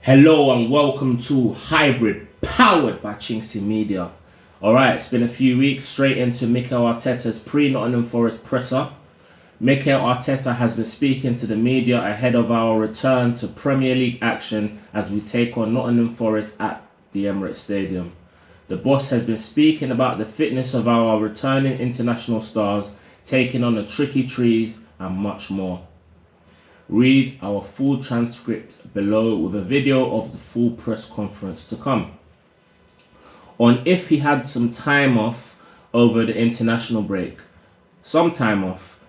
Hello and welcome to Hybrid, powered by chinkseyMEDIA. Alright, it's been a few weeks, straight into Mikel Arteta's pre-Nottingham Forest presser. Mikel Arteta has been speaking to the media ahead of our return to Premier League action as we take on Nottingham Forest at the Emirates Stadium. The boss has been speaking about the fitness of our returning international stars, taking on the tricky trees and much more. Read our full transcript below with a video of the full press conference to come. On if he had some time off over the international break. Some time off,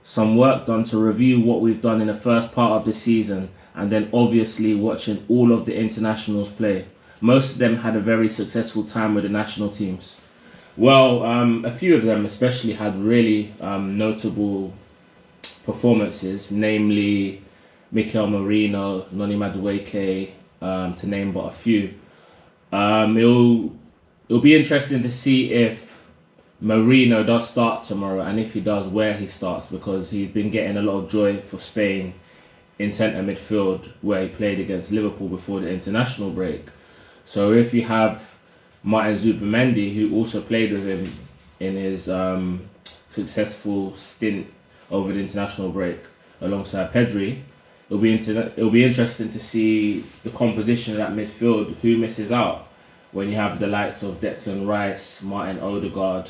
some work done to review what we've done in the first part of the season, and then obviously watching all of the internationals play. Most of them had a very successful time with the national teams. Well, a few of them especially had really notable performances, namely Mikel Merino, Noni Madueke, to name but a few. It'll be interesting to see if Merino does start tomorrow, and if he does, where he starts, because he's been getting a lot of joy for Spain in centre midfield, where he played against Liverpool before the international break. So if you have Martin Zubimendi, who also played with him in his successful stint over the international break alongside Pedri, it'll be interesting to see the composition of that midfield, who misses out when you have the likes of Declan Rice, Martin Odegaard,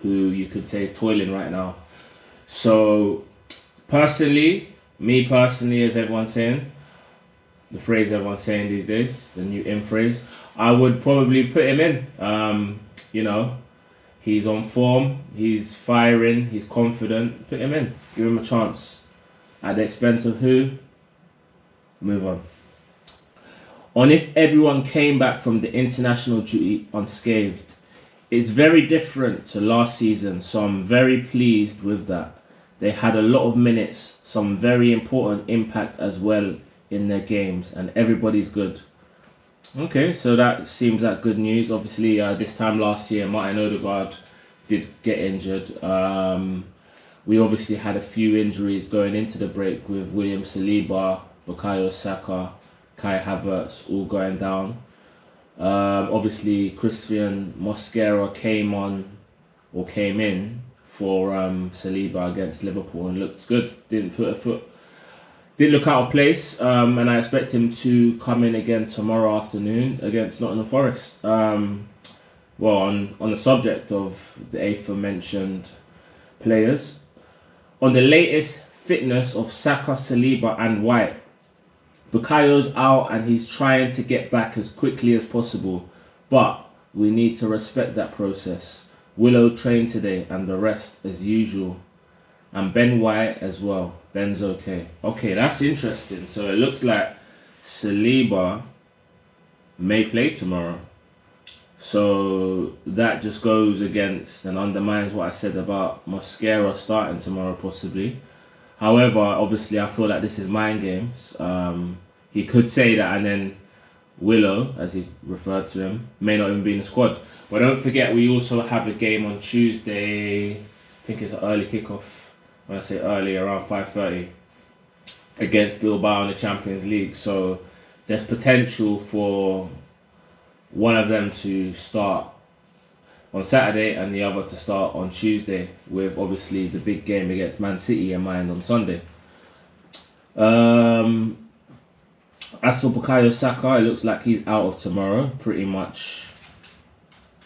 who you could say is toiling right now. So me personally, as everyone's saying, the phrase everyone's saying these days, the new in phrase, I would probably put him in. He's on form, he's firing, he's confident. Put him in, give him a chance. At the expense of who? Move on. On if everyone came back from the international duty unscathed. It's very different to last season, so I'm very pleased with that. They had a lot of minutes, some very important impact as well in their games, and everybody's good. Okay, so that seems like good news. Obviously, this time last year, Martin Odegaard did get injured. We obviously had a few injuries going into the break with William Saliba, Bukayo Saka, Kai Havertz all going down. Obviously, Christian Mosquera came in for Saliba against Liverpool and looked good. Didn't look out of place, and I expect him to come in again tomorrow afternoon against Nottingham Forest. On the subject of the aforementioned players, on the latest fitness of Saka, Saliba and White, Bukayo's out and he's trying to get back as quickly as possible, but we need to respect that process. Willow trained today and the rest as usual. And Ben White as well. Ben's okay. Okay, that's interesting. So it looks like Saliba may play tomorrow. So that just goes against and undermines what I said about Mosquera starting tomorrow possibly. However, obviously I feel like this is mind games. He could say that and then Willow, as he referred to him, may not even be in the squad. But don't forget, we also have a game on Tuesday. I think it's an early kickoff. When I say early, around 5:30 against Bilbao in the Champions League. So there's potential for one of them to start on Saturday and the other to start on Tuesday, with obviously the big game against Man City in mind on Sunday. As for Bukayo Saka, it looks like he's out of tomorrow, pretty much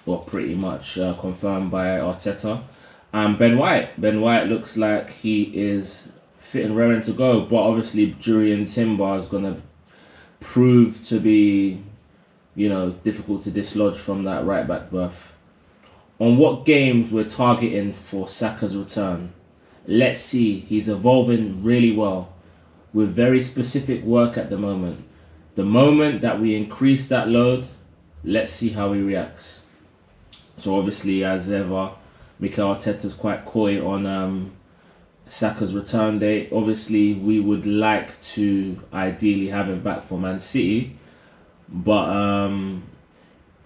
confirmed by Arteta. And Ben White looks like he is fit and raring to go, but obviously Jurriën Timber is going to prove to be, difficult to dislodge from that right back berth. On what games we're targeting for Saka's return? Let's see. He's evolving really well with very specific work at the moment. The moment that we increase that load, let's see how he reacts. So obviously, as ever, Mikel Arteta is quite coy on Saka's return date. Obviously, we would like to ideally have him back for Man City, but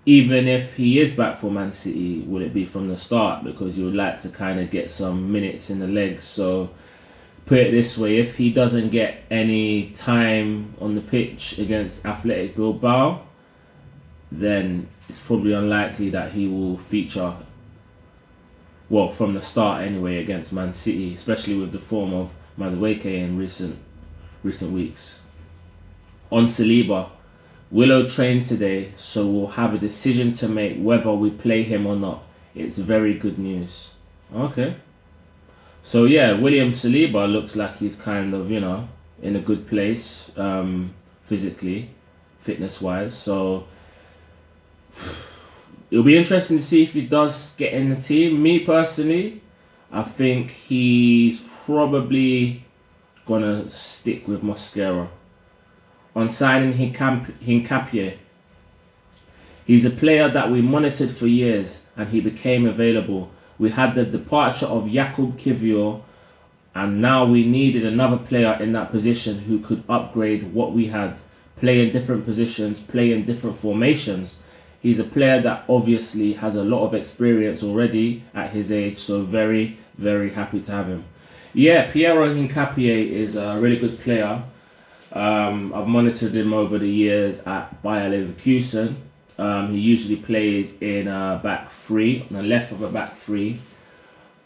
even if he is back for Man City, will it be from the start? Because you would like to kind of get some minutes in the legs. So put it this way, if he doesn't get any time on the pitch against Athletic Bilbao, then it's probably unlikely that he will feature, well, from the start anyway, against Man City, especially with the form of Madueke in recent weeks. On Saliba, Willow trained today, so we'll have a decision to make whether we play him or not. It's very good news. Okay. So yeah, William Saliba looks like he's kind of, in a good place, physically, fitness-wise. So it'll be interesting to see if he does get in the team. Me personally, I think he's probably gonna stick with Mosquera. On signing Hincapie, he's a player that we monitored for years and he became available. We had the departure of Jakub Kivior and now we needed another player in that position who could upgrade what we had. Play in different positions, play in different formations. He's a player that obviously has a lot of experience already at his age, so very, very happy to have him. Yeah, Piero Hincapie is a really good player. I've monitored him over the years at Bayer Leverkusen. He usually plays in a back three, on the left of a back three.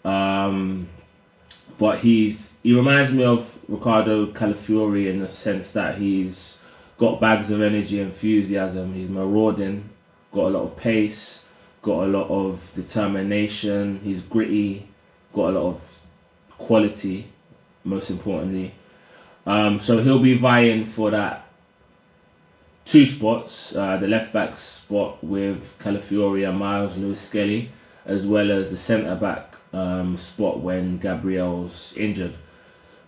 But he reminds me of Ricardo Calafiori in the sense that he's got bags of energy, enthusiasm. He's marauding, got a lot of pace, got a lot of determination. He's gritty, got a lot of quality, most importantly. So he'll be vying for that two spots, the left back spot with Calafiori and Miles Lewis-Skelly, as well as the centre back spot when Gabriel's injured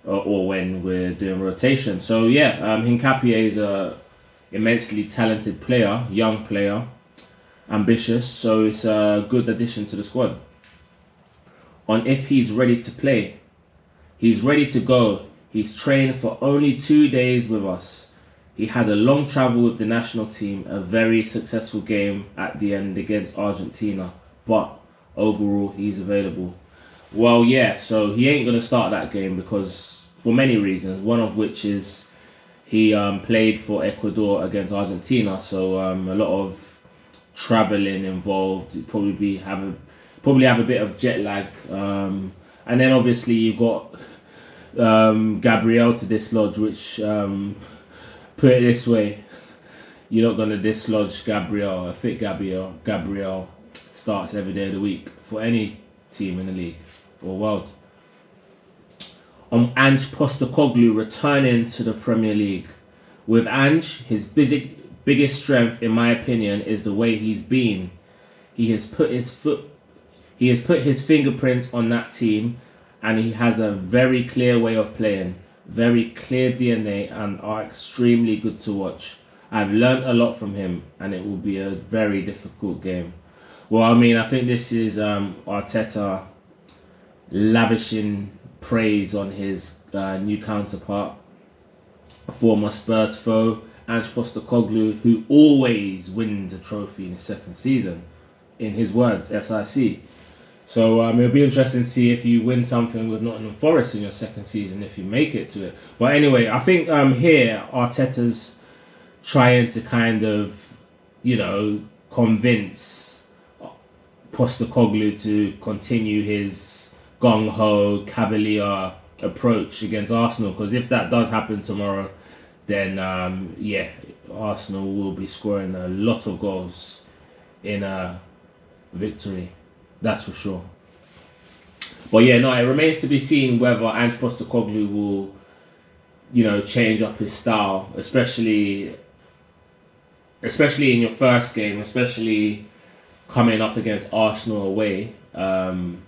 or when we're doing rotation. So yeah, Hincapie is a immensely talented player, young player, ambitious. So it's a good addition to the squad. On if he's ready to play, he's ready to go. He's trained for only 2 days with us. He had a long travel with the national team, a very successful game at the end against Argentina, but overall he's available. Well, yeah, so he ain't going to start that game because for many reasons, one of which is he played for Ecuador against Argentina, so a lot of travelling involved. He'd probably have a bit of jet lag, and then obviously you got Gabriel to dislodge, which put it this way, you're not going to dislodge Gabriel. I think Gabriel starts every day of the week for any team in the league or world. Ange Postecoglou returning to the Premier League. With Ange, his biggest strength, in my opinion, is the way he's been. He has put his fingerprints on that team, and he has a very clear way of playing, very clear DNA, and are extremely good to watch. I've learned a lot from him, and it will be a very difficult game. Well, I mean, I think this is Arteta lavishing praise on his new counterpart, a former Spurs foe, Ange Postecoglou, who always wins a trophy in his second season. In his words, SIC. So it'll be interesting to see if you win something with Nottingham Forest in your second season, if you make it to it. But anyway, I think here Arteta's trying to kind of, convince Postecoglou to continue his gung-ho, cavalier approach against Arsenal. Because if that does happen tomorrow, then Arsenal will be scoring a lot of goals in a victory. That's for sure. But yeah, no, it remains to be seen whether Ange Postecoglou will, change up his style, especially in your first game, especially coming up against Arsenal away, and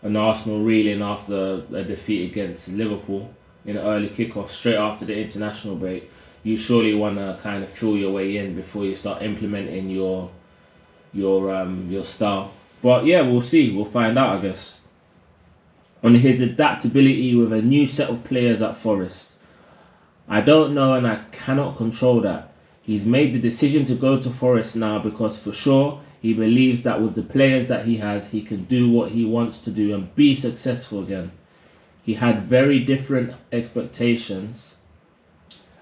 Arsenal reeling after a defeat against Liverpool in an early kickoff straight after the international break. You surely want to kind of feel your way in before you start implementing your style. But yeah, we'll see. We'll find out, I guess. On his adaptability with a new set of players at Forest, I don't know and I cannot control that. He's made the decision to go to Forest now because for sure he believes that with the players that he has, he can do what he wants to do and be successful again. he had very different expectations,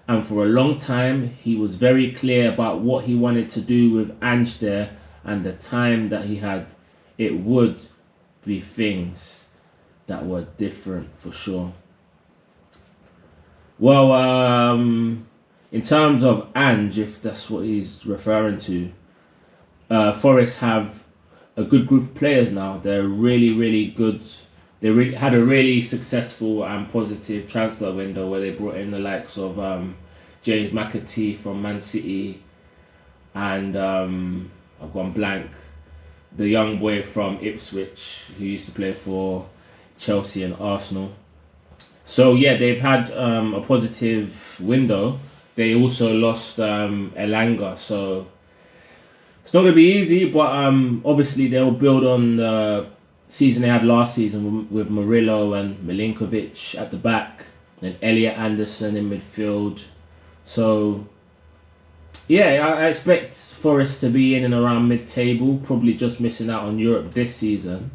and for a long time he was very clear about what he wanted to do with Ange there, and the time that he had, it would be things that were different for sure. Well, in terms of Ange, if that's what he's referring to, Forest have a good group of players now. They're really, really good. They had a really successful and positive transfer window where they brought in the likes of James McAtee from Man City, and I've gone blank, the young boy from Ipswich who used to play for Chelsea and Arsenal. So yeah, they've had a positive window. They also lost Elanga, so it's not going to be easy, but obviously they'll build on the season they had last season with Murillo and Milinkovic at the back, and Elliot Anderson in midfield. So yeah, I expect Forest to be in and around mid-table, probably just missing out on Europe this season.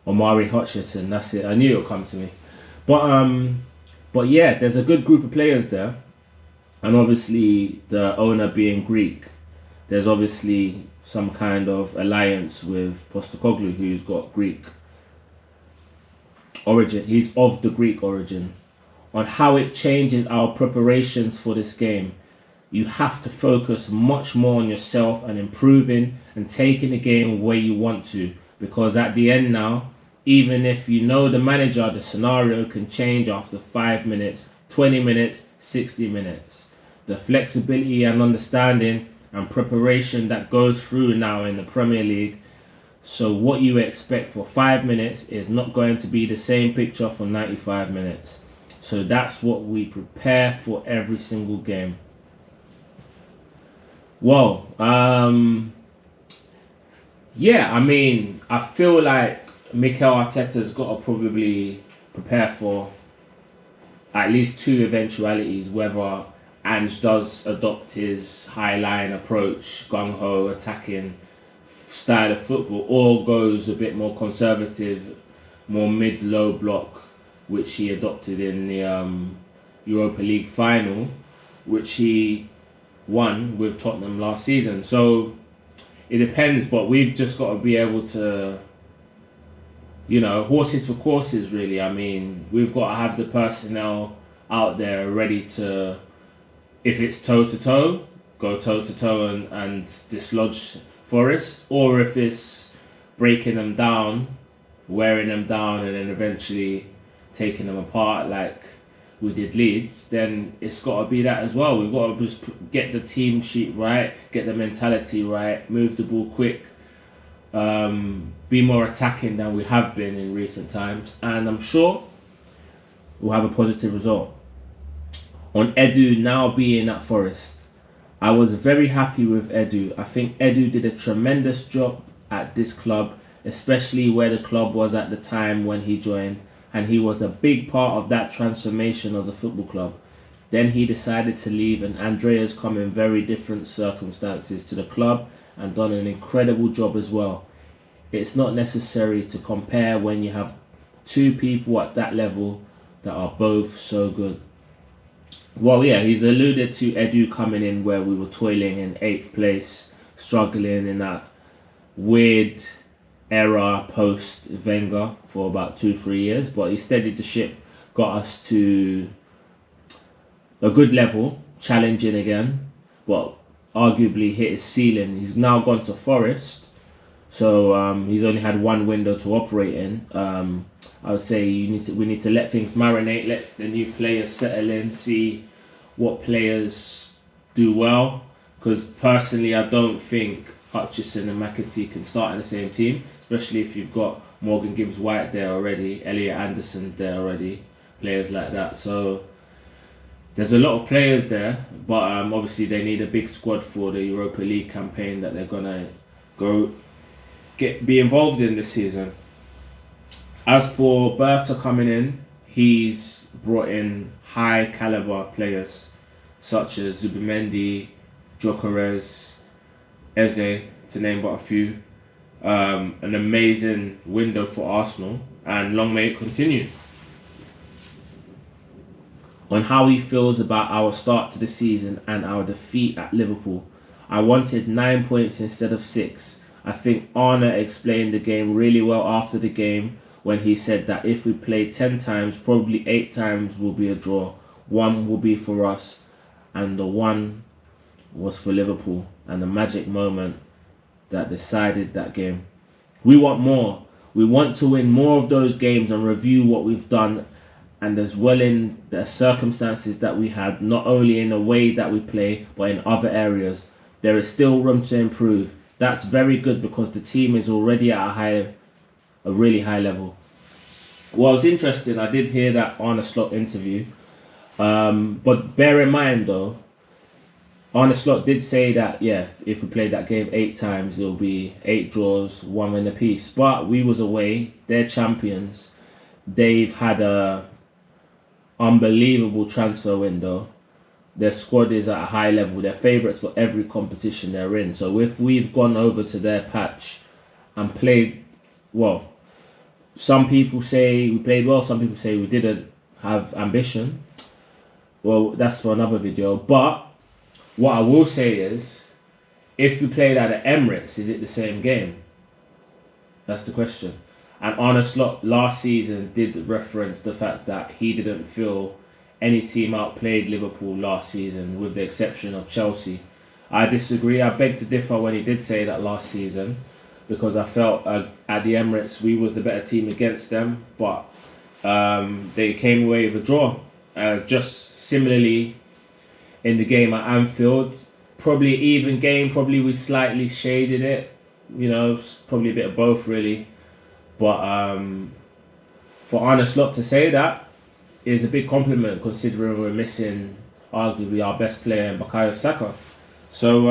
Omari Hutchinson, that's it. I knew it would come to me. But yeah, there's a good group of players there, and obviously the owner being Greek, there's obviously some kind of alliance with Postecoglou, who's got Greek origin. He's of the Greek origin. On how it changes our preparations for this game, you have to focus much more on yourself and improving and taking the game where you want to, because at the end now, even if you know the manager, the scenario can change after 5 minutes, 20 minutes, 60 minutes. The flexibility and understanding and preparation that goes through now in the Premier League. So what you expect for 5 minutes is not going to be the same picture for 95 minutes. So that's what we prepare for every single game. Well, yeah, I mean, I feel like Mikel Arteta's got to probably prepare for at least two eventualities, whether Ange does adopt his high line approach, gung-ho attacking style of football, or goes a bit more conservative, more mid-low block, which he adopted in the Europa League final, which he won with Tottenham last season. So it depends, but we've just got to be able to, you know, horses for courses really. I mean, we've got to have the personnel out there ready to, if it's toe-to-toe, go toe-to-toe and dislodge Forest, or if it's breaking them down, wearing them down, and then eventually taking them apart like we did Leeds, then it's got to be that as well. We've got to just get the team sheet right, get the mentality right, move the ball quick, be more attacking than we have been in recent times, and I'm sure we'll have a positive result. On Edu now being at Forest, I was very happy with Edu. I think Edu did a tremendous job at this club, especially where the club was at the time when he joined, and he was a big part of that transformation of the football club. Then he decided to leave, and Andrea's come in very different circumstances to the club and done an incredible job as well. It's not necessary to compare when you have two people at that level that are both so good. Well, yeah, he's alluded to Edu coming in where we were toiling in 8th place, struggling in that weird era post Wenger for about 2-3 years, but he steadied the ship, got us to a good level, challenging again, but arguably hit his ceiling. He's now gone to Forest, so he's only had one window to operate in. I would say we need to let things marinate, let the new players settle in, see what players do well, because personally I don't think Hutchinson and McAtee can start in the same team, especially if you've got Morgan Gibbs-White there already, Elliot Anderson there already, players like that. So there's a lot of players there, but obviously they need a big squad for the Europa League campaign that they're gonna be involved in this season. As for Berta coming in, he's brought in high caliber players such as Zubimendi, Gyökeres, Eze, to name but a few. An amazing window for Arsenal, and long may it continue. on how he feels about our start to the season and our defeat at Liverpool. I wanted 9 points instead of 6. I think Arne explained the game really well after the game when he said that if we play 10 times, probably 8 times will be a draw. 1 will be for us, and the 1 was for Liverpool, and the magic moment that decided that game. We want more. We want to win more of those games and review what we've done, and as well in the circumstances that we had, not only in the way that we play, but in other areas. There is still room to improve. That's very good because the team is already at a really high level. Well, it's interesting. I did hear that Arne Slot interview. But bear in mind though, Arne Slot did say that, yeah, if we played that game 8 times, it'll be 8 draws, 1 win apiece. But we was away. They're champions. They've had a unbelievable transfer window. Their squad is at a high level. They're favourites for every competition they're in. So if we've gone over to their patch and played, well, some people say we played well, some people say we didn't have ambition. Well, that's for another video. But what I will say is, if we played at the Emirates, is it the same game? That's the question. And Arne Slot last season did reference the fact that he didn't feel any team outplayed Liverpool last season, with the exception of Chelsea. I disagree. I beg to differ when he did say that last season, because I felt at the Emirates we was the better team against them, but they came away with a draw. Just similarly in the game at Anfield, probably even game, probably we slightly shaded it, you know, probably a bit of both really. But for Arne Slot to say that is a big compliment, considering we're missing arguably our best player in Bukayo Saka. So,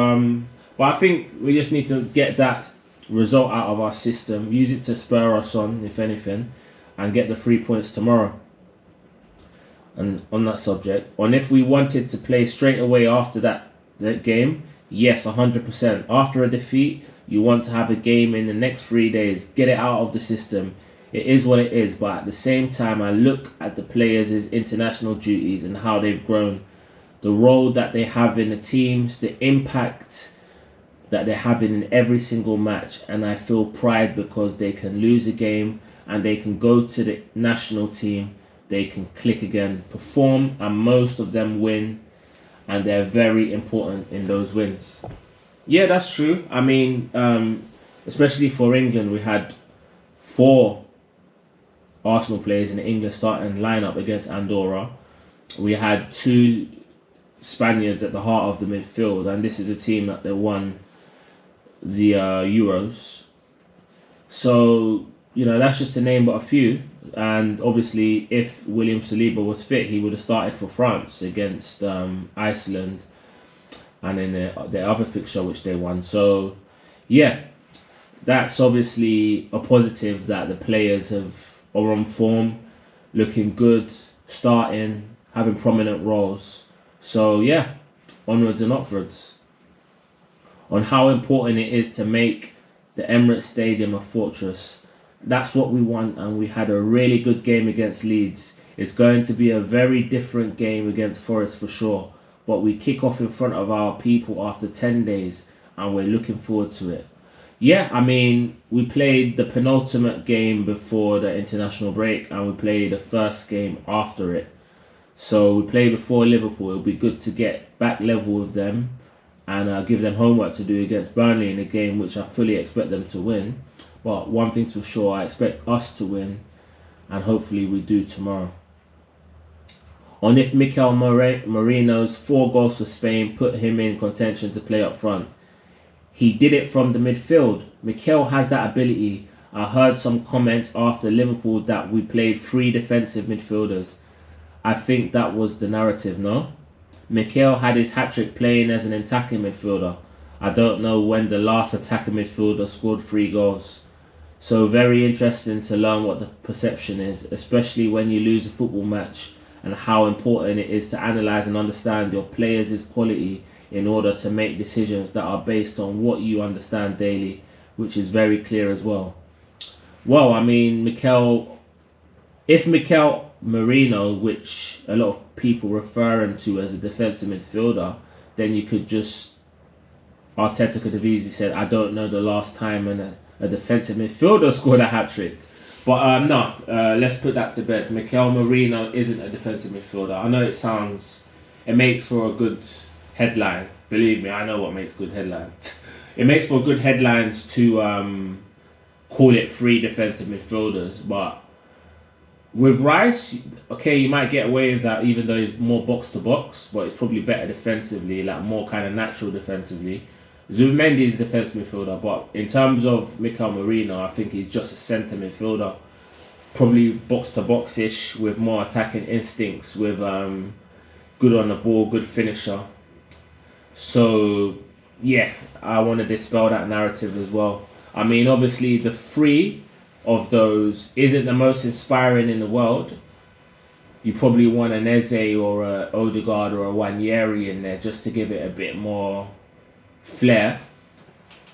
but I think we just need to get that result out of our system, use it to spur us on, if anything, and get the 3 points tomorrow. And on that subject, on if we wanted to play straight away after that game, yes, 100%. After a defeat, you want to have a game in the next 3 days, get it out of the system. It is what it is, but at the same time, I look at the players' international duties and how they've grown, the role that they have in the teams, the impact that they're having in every single match, and I feel pride because they can lose a game and they can go to the national team, they can click again, perform, and most of them win, and they're very important in those wins. Yeah, that's true. I mean, especially for England, we had 4 Arsenal players in the England starting lineup against Andorra. We had 2 Spaniards at the heart of the midfield, and this is a team that they won the Euros. So, you know, that's just to name but a few. And obviously, if William Saliba was fit, he would have started for France against Iceland, and in the other fixture which they won. So, yeah, that's obviously a positive that the players are on form, looking good, starting, having prominent roles. So yeah, onwards and upwards. On how important it is to make the Emirates Stadium a fortress. That's what we want, and we had a really good game against Leeds. It's going to be a very different game against Forest for sure, but we kick off in front of our people after 10 days, and we're looking forward to it. Yeah, I mean, we played the penultimate game before the international break, and we played the first game after it. So we played before Liverpool. It'll be good to get back level with them and give them homework to do against Burnley in a game which I fully expect them to win. But one thing's for sure, I expect us to win, and hopefully we do tomorrow. On if Mikel Merino's 4 goals for Spain put him in contention to play up front. He did it from the midfield. Mikel has that ability. I heard some comments after Liverpool that we played 3 defensive midfielders. I think that was the narrative, no? Mikel had his hat-trick playing as an attacking midfielder. I don't know when the last attacking midfielder scored 3 goals. So very interesting to learn what the perception is, especially when you lose a football match, and how important it is to analyse and understand your players' quality in order to make decisions that are based on what you understand daily, which is very clear as well. Well, I mean, if Mikel Merino, which a lot of people refer him to as a defensive midfielder, then you could just, Arteta could have easily said, I don't know the last time a defensive midfielder scored a hat-trick. But no, let's put that to bed. Mikel Merino isn't a defensive midfielder. I know it makes for a good headline. Believe me, I know what makes good headlines. It makes for good headlines to call it 3 defensive midfielders. But with Rice, okay, you might get away with that even though he's more box-to-box, but it's probably better defensively, like more kind of natural defensively. Zubimendi is a defensive midfielder, but in terms of Mikel Merino, I think he's just a centre midfielder. Probably box-to-box-ish with more attacking instincts, with good on the ball, good finisher. So, yeah, I want to dispel that narrative as well. I mean, obviously, the 3 of those isn't the most inspiring in the world. You probably want an Eze or a Odegaard or a Wanyeri in there just to give it a bit more flair.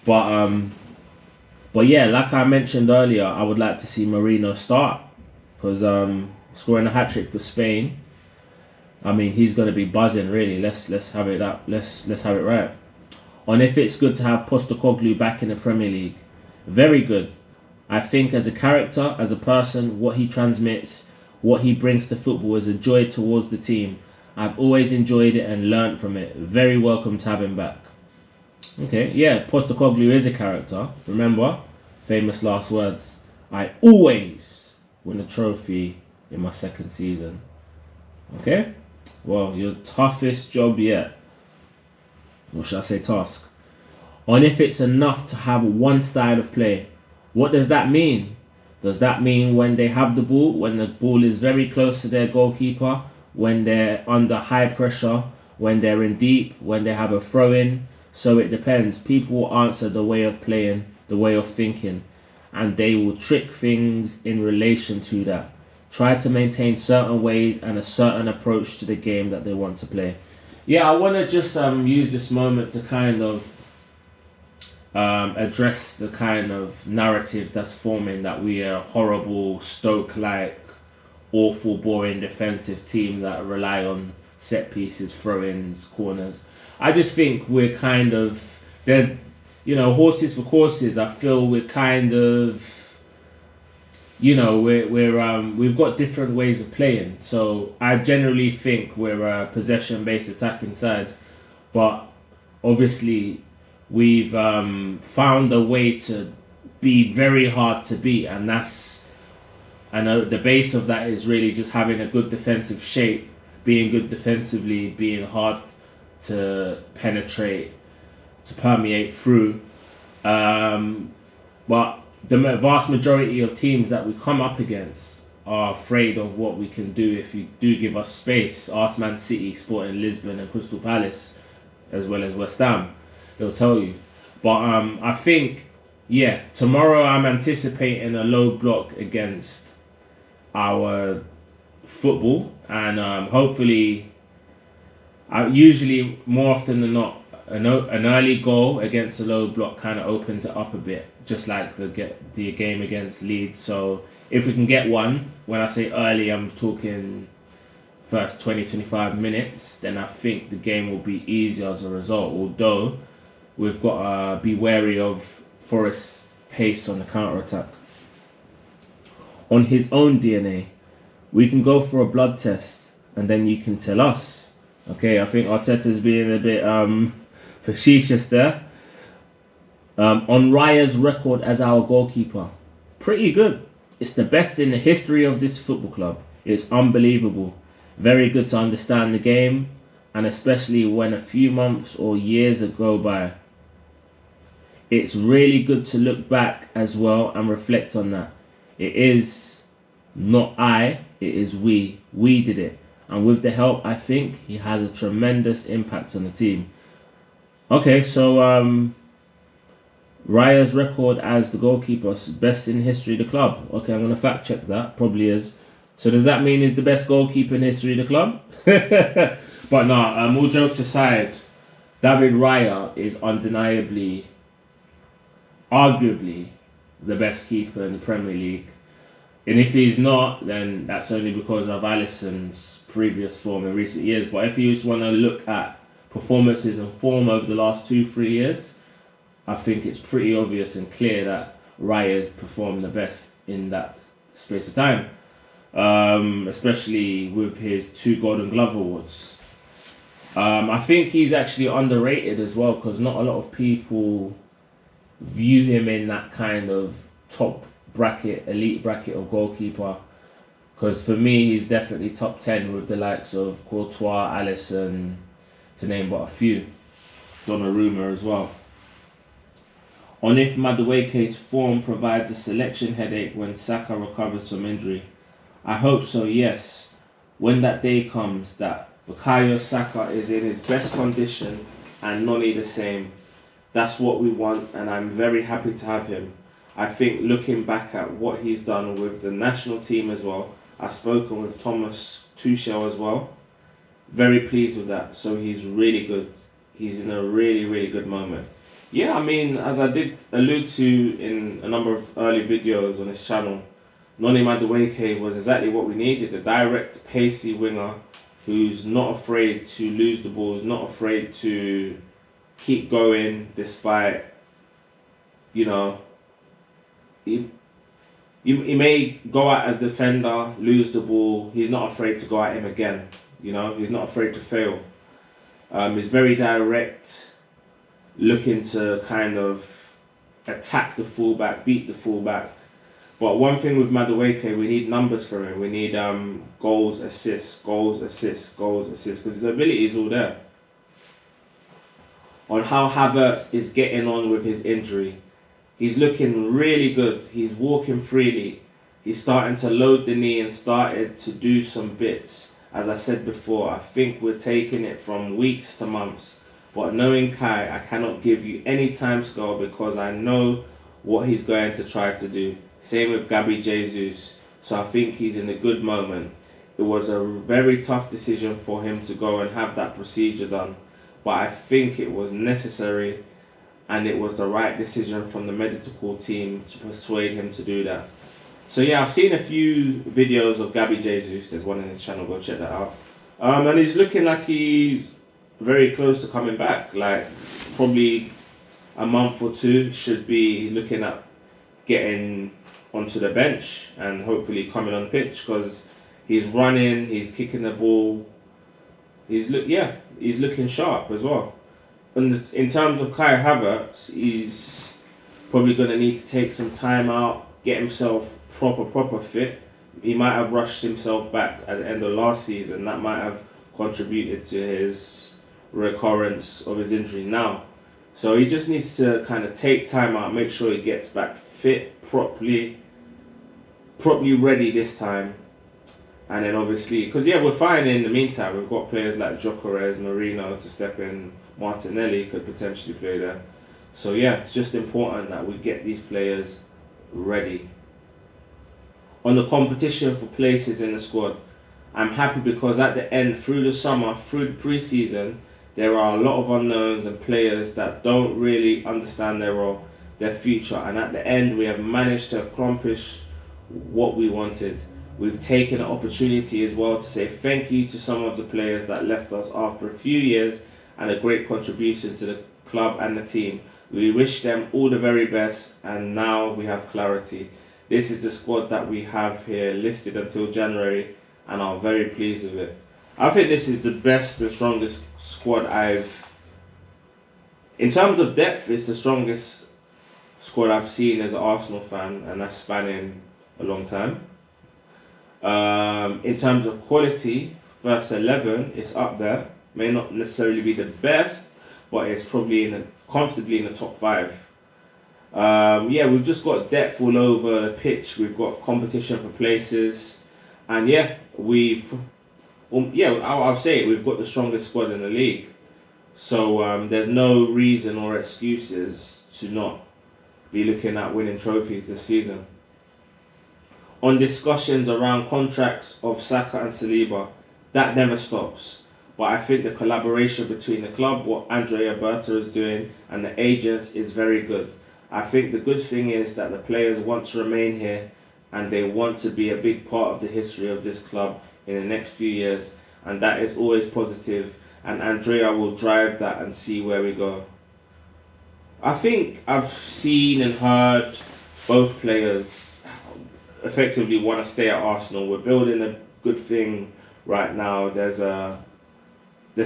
But yeah, like I mentioned earlier, I would like to see Merino start, because scoring a hat-trick for Spain, I mean, he's going to be buzzing, really. Let's have it up. Let's have it right. On if it's good to have Postecoglou back in the Premier League. Very good. I think as a character, as a person, what he transmits, what he brings to football is a joy towards the team. I've always enjoyed it and learnt from it. Very welcome to have him back. Okay, yeah, Postecoglou is a character. Remember, famous last words. I always win a trophy in my 2nd season. Okay? Well, your toughest job yet. Or should I say task? On if it's enough to have one style of play. What does that mean? Does that mean when they have the ball, when the ball is very close to their goalkeeper, when they're under high pressure, when they're in deep, when they have a throw-in? So it depends. People will answer the way of playing, the way of thinking, and they will trick things in relation to that. Try to maintain certain ways and a certain approach to the game that they want to play. Yeah, I want to just use this moment to kind of address the kind of narrative that's forming that we are a horrible, Stoke-like, awful, boring defensive team that rely on set pieces, throw-ins, corners. I just think we're kind of, horses for courses. I feel we're kind of, we've got different ways of playing. So I generally think we're a possession-based attacking side, but obviously we've found a way to be very hard to beat, and the base of that is really just having a good defensive shape, being good defensively, being hard to penetrate, to permeate through. But the vast majority of teams that we come up against are afraid of what we can do if you do give us space. Ask Man City, Sporting Lisbon and Crystal Palace, as well as West Ham. They'll tell you. But I think, tomorrow I'm anticipating a low block against our football, and hopefully, usually more often than not, an early goal against a low block kind of opens it up a bit, just like the game against Leeds. So if we can get one, when I say early, I'm talking first 20-25 minutes, then I think the game will be easier as a result, although we've got to be wary of Forest's pace on the counter-attack. On his own DNA, we can go for a blood test and then you can tell us. Okay, I think Arteta's being a bit facetious there. On Raya's record as our goalkeeper, pretty good. It's the best in the history of this football club. It's unbelievable. Very good to understand the game, and especially when a few months or years go by. It's really good to look back as well and reflect on that. It is not I, it is we. We did it. And with the help, I think he has a tremendous impact on the team. Okay, so Raya's record as the goalkeeper is best in history of the club. Okay, I'm going to fact check that. Probably is. So does that mean he's the best goalkeeper in history of the club? But no, all jokes aside, David Raya is undeniably, arguably, the best keeper in the Premier League. And if he's not, then that's only because of Alisson's previous form in recent years. But if you just want to look at performances and form over the last 2-3 years, I think it's pretty obvious and clear that Raya's performed the best in that space of time, especially with his 2 Golden Glove awards. I think he's actually underrated as well, because not a lot of people view him in that kind of top bracket, elite bracket of goalkeeper. Because for me, he's definitely top 10 with the likes of Courtois, Alisson, to name but a few. Donnarumma as well. On if Madueke's form provides a selection headache when Saka recovers from injury. I hope so, yes. When that day comes that Bukayo Saka is in his best condition and Noni the same. That's what we want, and I'm very happy to have him. I think looking back at what he's done with the national team as well, I've spoken with Thomas Tuchel as well. Very pleased with that. So he's really good. He's in a really, really good moment. Yeah, I mean, as I did allude to in a number of early videos on this channel, Noni Madueke was exactly what we needed. A direct, pacey winger who's not afraid to lose the ball, who's not afraid to keep going despite, you know, he may go at a defender, lose the ball. He's not afraid to go at him again. You know, he's not afraid to fail. He's very direct, looking to kind of attack the fullback, beat the fullback. But one thing with Madueke, we need numbers for him. We need goals, assists, goals, assists, goals, assists, because the ability is all there. On how Havertz is getting on with his injury. He's looking really good. He's walking freely. He's starting to load the knee and started to do some bits. As I said before, I think we're taking it from weeks to months. But knowing Kai, I cannot give you any time scale because I know what he's going to try to do. Same with Gabi Jesus. So I think he's in a good moment. It was a very tough decision for him to go and have that procedure done. But I think it was necessary and it was the right decision from the medical team to persuade him to do that. So yeah, I've seen a few videos of Gabi Jesus. There's one on his channel, go check that out. And he's looking like he's very close to coming back. Like probably a month or two, should be looking at getting onto the bench and hopefully coming on pitch, because he's running, he's kicking the ball. He's looking sharp as well. And in terms of Kai Havertz, he's probably going to need to take some time out, get himself proper fit. He might have rushed himself back at the end of last season. That might have contributed to his recurrence of his injury now. So he just needs to kind of take time out, make sure he gets back fit, properly ready this time. And then obviously, because yeah, we're fine in the meantime. We've got players like Gyökeres, Marino to step in. Martinelli could potentially play there. So yeah, it's just important that we get these players ready. On the competition for places in the squad, I'm happy because at the end, through the summer, through the pre-season, there are a lot of unknowns and players that don't really understand their role, their future. And at the end, we have managed to accomplish what we wanted. We've taken an opportunity as well to say thank you to some of the players that left us after a few years and a great contribution to the club and the team. We wish them all the very best, and now we have clarity. This is the squad that we have here listed until January, and I'm very pleased with it. I think this is the best and strongest squad in terms of depth, it's the strongest squad I've seen as an Arsenal fan, and that's spanning a long time. In terms of quality, first 11 is up there. May not necessarily be the best, but it's probably comfortably in the top 5. Yeah, we've just got depth all over the pitch. We've got competition for places, and yeah, I'll say it, we've got the strongest squad in the league. So there's no reason or excuses to not be looking at winning trophies this season. On discussions around contracts of Saka and Saliba, that never stops. But I think the collaboration between the club, what Andrea Berta is doing, and the agents is very good. I think the good thing is that the players want to remain here. and they want to be a big part of the history of this club in the next few years, and that is always positive, and Andrea will drive that and see where we go. I think I've seen and heard both players effectively want to stay at Arsenal. We're building a good thing right now. There's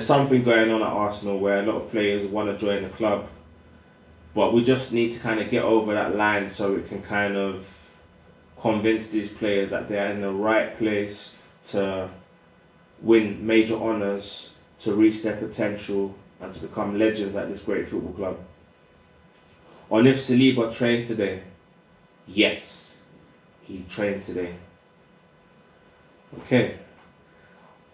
something going on at Arsenal where a lot of players want to join the club, but we just need to kind of get over that line so we can kind of convince these players that they're in the right place to win major honours, to reach their potential, and to become legends at this great football club. On if Saliba trained today, yes, he trained today. Okay.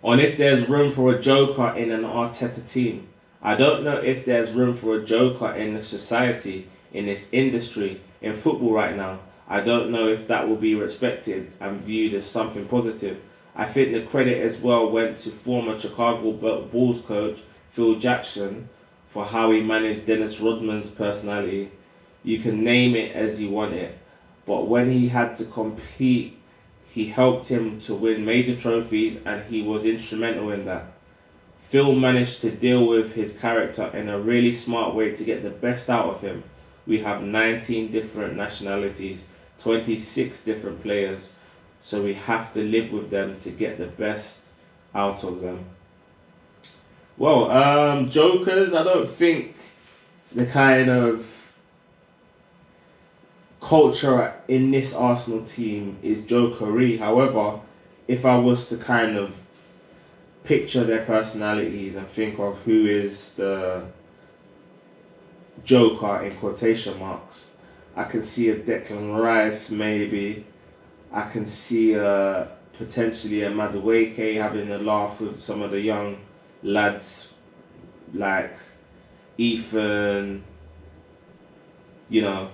On if there's room for a joker in an Arteta team, I don't know if there's room for a joker in the society, in this industry, in football right now. I don't know if that will be respected and viewed as something positive. I think the credit as well went to former Chicago Bulls coach Phil Jackson for how he managed Dennis Rodman's personality. You can name it as you want it, but when he had to compete, he helped him to win major trophies, and he was instrumental in that. Phil managed to deal with his character in a really smart way to get the best out of him. We have 19 different nationalities, 26 different players, so we have to live with them to get the best out of them. Well, jokers, I don't think the kind of culture in this Arsenal team is jokery. However, if I was to kind of picture their personalities and think of who is the joker in quotation marks, I can see a Declan Rice maybe. I can see potentially a Madueke having a laugh with some of the young lads like Ethan, you know,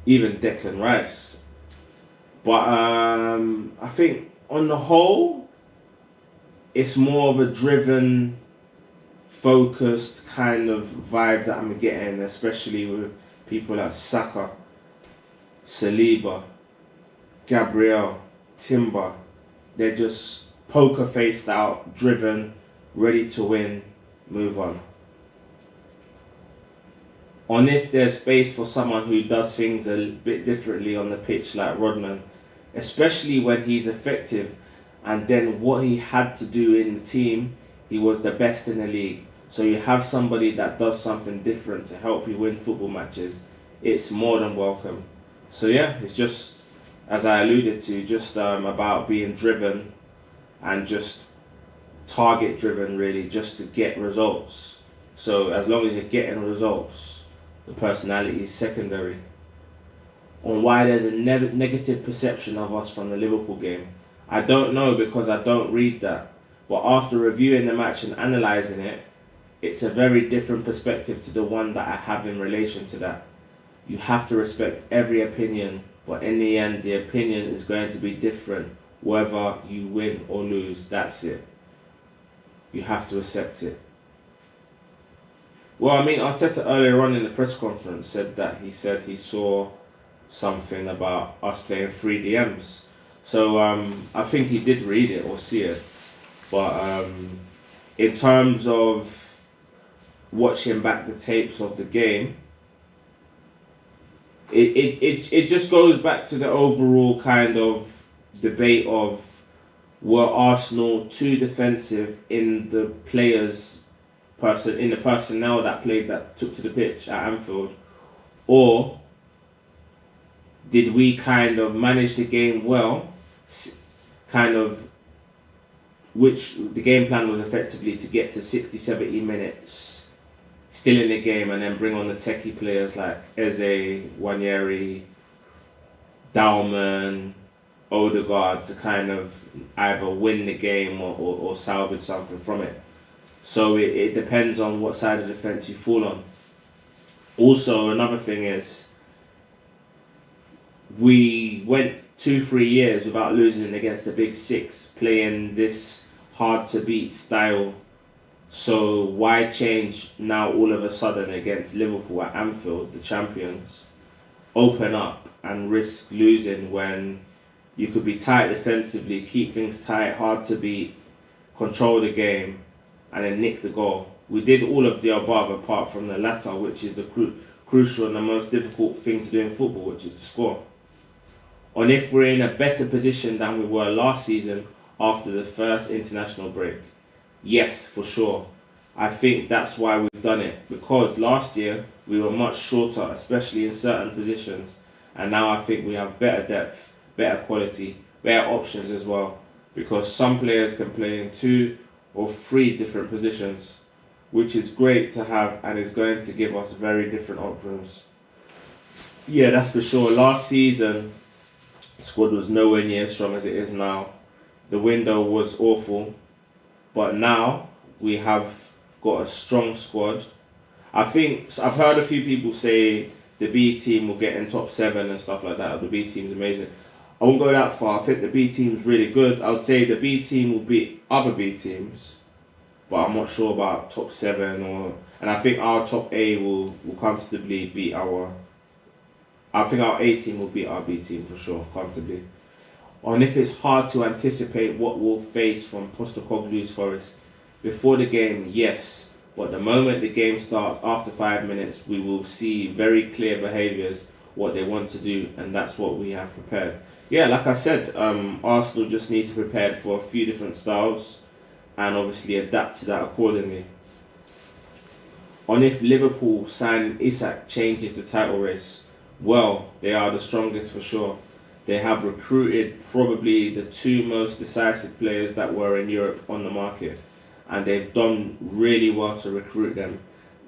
even Declan Rice. But I think on the whole, it's more of a driven, focused kind of vibe that I'm getting, especially with people like Saka, Saliba, Gabriel, Timber. They're just poker faced out, driven, ready to win, move on. On if there's space for someone who does things a bit differently on the pitch like Rodman, especially when he's effective, and then what he had to do in the team, he was the best in the league. So you have somebody that does something different to help you win football matches, it's more than welcome. So yeah, it's just, as I alluded to, just about being driven and just target driven really, just to get results. So as long as you're getting results, the personality is secondary. On why there's a negative perception of us from the Liverpool game, I don't know, because I don't read that. But after reviewing the match and analysing it, it's a very different perspective to the one that I have in relation to that. You have to respect every opinion, but in the end, the opinion is going to be different whether you win or lose. That's it. You have to accept it. Well, I mean, Arteta earlier on in the press conference said that he saw something about us playing 3 DMs. So I think he did read it or see it. But in terms of watching back the tapes of the game, it just goes back to the overall kind of debate of, were Arsenal too defensive in the personnel that took to the pitch at Anfield, or did we kind of manage the game well, which the game plan was effectively to get to 60-70 minutes still in the game, and then bring on the techie players like Eze, Wanyeri, Dalman, Odegaard to kind of either win the game or salvage something from it. So it depends on what side of the fence you fall on. Also, another thing is, we went 2-3 years without losing against the Big Six, playing this hard to beat style. So why change now all of a sudden against Liverpool at Anfield, the champions, open up and risk losing when You could be tight defensively, keep things tight, hard to beat, control the game, and then nick the goal. We did all of the above apart from the latter, which is the crucial and the most difficult thing to do in football, which is to score. On if we're in a better position than we were last season after the first international break. Yes, for sure. I think that's why we've done it, because last year we were much shorter, especially in certain positions, and now I think we have better depth, better quality, better options as well, because some players can play in 2 or 3 different positions, which is great to have and is going to give us very different options. Yeah, that's for sure. Last season, the squad was nowhere near as strong as it is now. The window was awful, but now we have got a strong squad. I think I've heard a few people say the B team will get in top 7 and stuff like that. The B team's amazing. I won't go that far. I think the B team's really good. I would say the B team will beat other B teams, but I'm not sure about top 7 and I think our top A will comfortably beat our. I think our A team will beat our B team for sure, comfortably. And if it's hard to anticipate what we'll face from Postecoglou's Forest before the game, yes. But the moment the game starts, after 5 minutes, we will see very clear behaviours, what they want to do, and that's what we have prepared. Yeah, like I said, Arsenal just need to prepare for a few different styles and obviously adapt to that accordingly. On if Liverpool sign Isak changes the title race, well, they are the strongest for sure. They have recruited probably the 2 most decisive players that were in Europe on the market, and they've done really well to recruit them.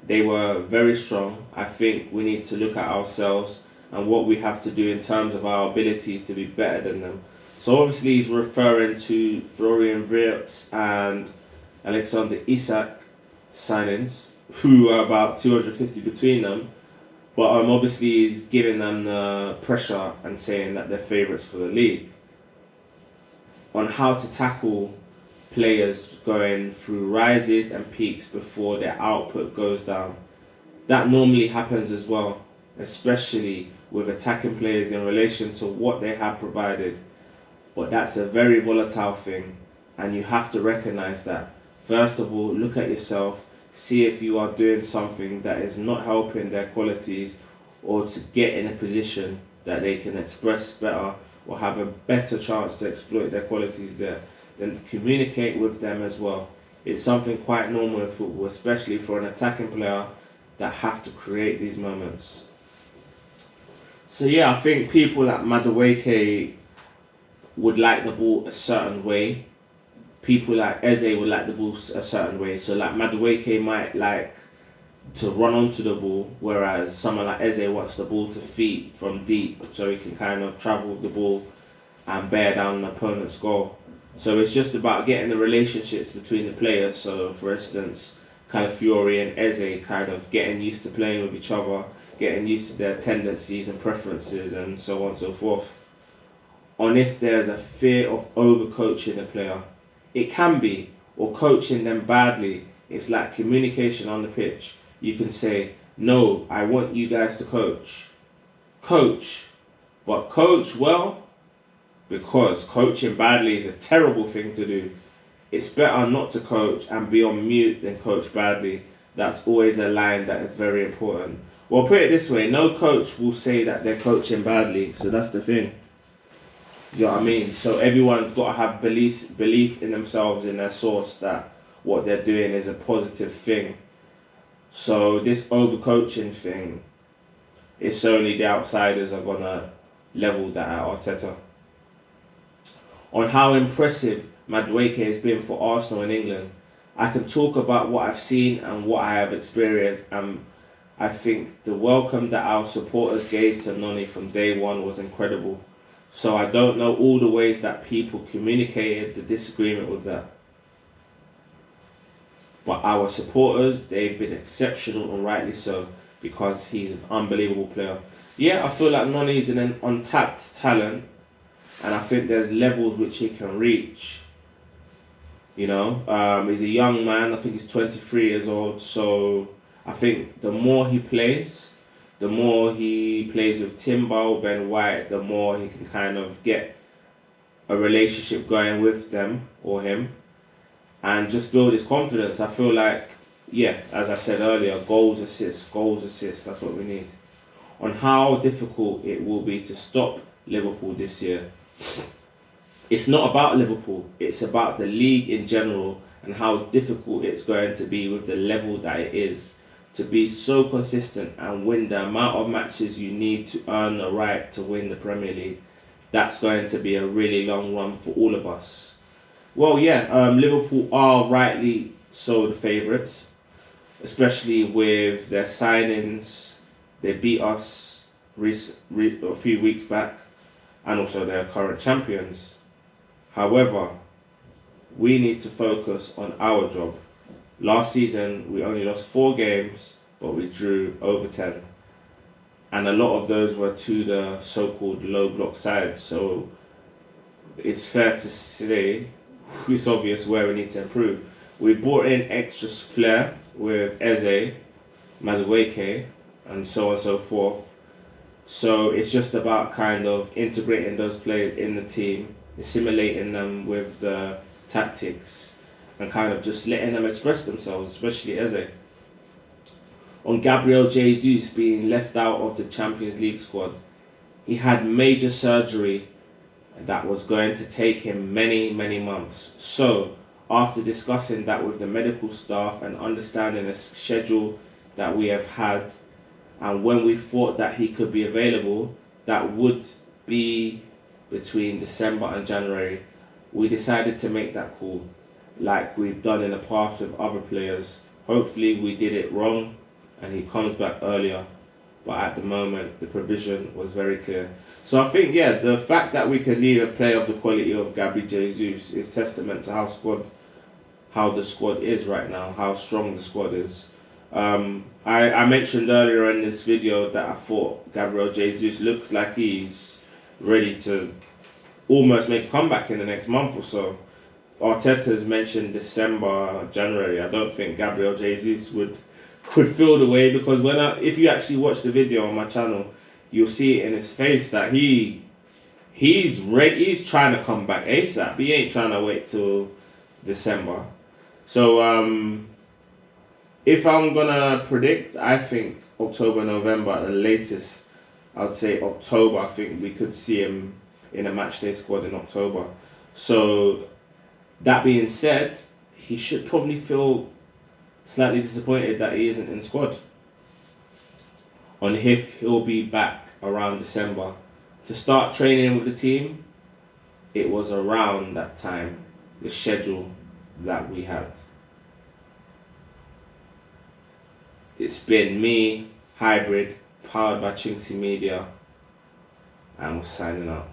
They were very strong. I think we need to look at ourselves and what we have to do in terms of our abilities to be better than them. So obviously he's referring to Florian Wirtz and Alexander Isak signings, who are about 250 between them. But obviously he's giving them the pressure and saying that they're favourites for the league. On how to tackle players going through rises and peaks before their output goes down. That normally happens as well, especially with attacking players in relation to what they have provided. But that's a very volatile thing, and you have to recognise that. First of all, look at yourself, see if you are doing something that is not helping their qualities, or to get in a position that they can express better or have a better chance to exploit their qualities there. Then communicate with them as well. It's something quite normal in football, especially for an attacking player that have to create these moments. So yeah, I think people like Madueke would like the ball a certain way. People like Eze would like the ball a certain way. So like Madueke might like to run onto the ball, whereas someone like Eze wants the ball to feet from deep, so he can kind of travel with the ball and bear down an opponent's goal. So it's just about getting the relationships between the players. So for instance, Calafiori and Eze kind of getting used to playing with each other, getting used to their tendencies and preferences and so on and so forth. On if there's a fear of overcoaching a player, it can be, or coaching them badly. It's like communication on the pitch. You can say, no, I want you guys to coach. Coach. But coach well, because coaching badly is a terrible thing to do. It's better not to coach and be on mute than coach badly. That's always a line that is very important. Well, put it this way, no coach will say that they're coaching badly, so that's the thing. You know what I mean? So everyone's got to have belief in themselves, in their source, that what they're doing is a positive thing. So this overcoaching thing, it's only the outsiders are going to level that at Arteta. On how impressive Madueke has been for Arsenal in England, I can talk about what I've seen and what I have experienced, and I think the welcome that our supporters gave to Noni from day one was incredible. So I don't know all the ways that people communicated the disagreement with that. But our supporters, they've been exceptional, and rightly so, because he's an unbelievable player. Yeah, I feel like Noni's an untapped talent, and I think there's levels which he can reach. You know, he's a young man. I think he's 23 years old. So I think the more he plays with Timber, Ben White, the more he can kind of get a relationship going with them or him, and just build his confidence. I feel like, yeah, as I said earlier, goals, assists, that's what we need. On how difficult it will be to stop Liverpool this year. It's not about Liverpool, it's about the league in general and how difficult it's going to be with the level that it is to be so consistent and win the amount of matches you need to earn the right to win the Premier League. That's going to be a really long run for all of us. Well, yeah, Liverpool are rightly so the favourites, especially with their signings. They beat us a few weeks back, and also they're current champions. However, we need to focus on our job. Last season, we only lost 4 games, but we drew over 10. And a lot of those were to the so-called low block side. So it's fair to say it's obvious where we need to improve. We brought in extra flair with Eze, Madueke, and so on and so forth. So it's just about kind of integrating those players in the team, assimilating them with the tactics, and kind of just letting them express themselves, especially Eze. On Gabriel Jesus being left out of the Champions League squad, he had major surgery that was going to take him many, many months. So, after discussing that with the medical staff and understanding the schedule that we have had, and when we thought that he could be available, that would be between December and January, we decided to make that call, like we've done in the past with other players. Hopefully we did it wrong and he comes back earlier, but at the moment the provision was very clear. So I think, yeah, the fact that we could leave a player of the quality of Gabriel Jesus is testament to how the squad is right now, how strong the squad is. I mentioned earlier in this video that I thought Gabriel Jesus looks like he's ready to almost make a comeback in the next month or so. Arteta has mentioned December, January. I don't think Gabriel Jesus would feel the way, because if you actually watch the video on my channel, you'll see it in his face that he's ready. He's trying to come back ASAP. He ain't trying to wait till December. So if I'm gonna predict, I think October, November at the latest. I'd say October. I think we could see him in a matchday squad in October. So that being said, he should probably feel slightly disappointed that he isn't in the squad. On if he'll be back around December to start training with the team, it was around that time, the schedule that we had. It's been me, Hybrid, powered by chinkseyMEDIA, and we're signing out.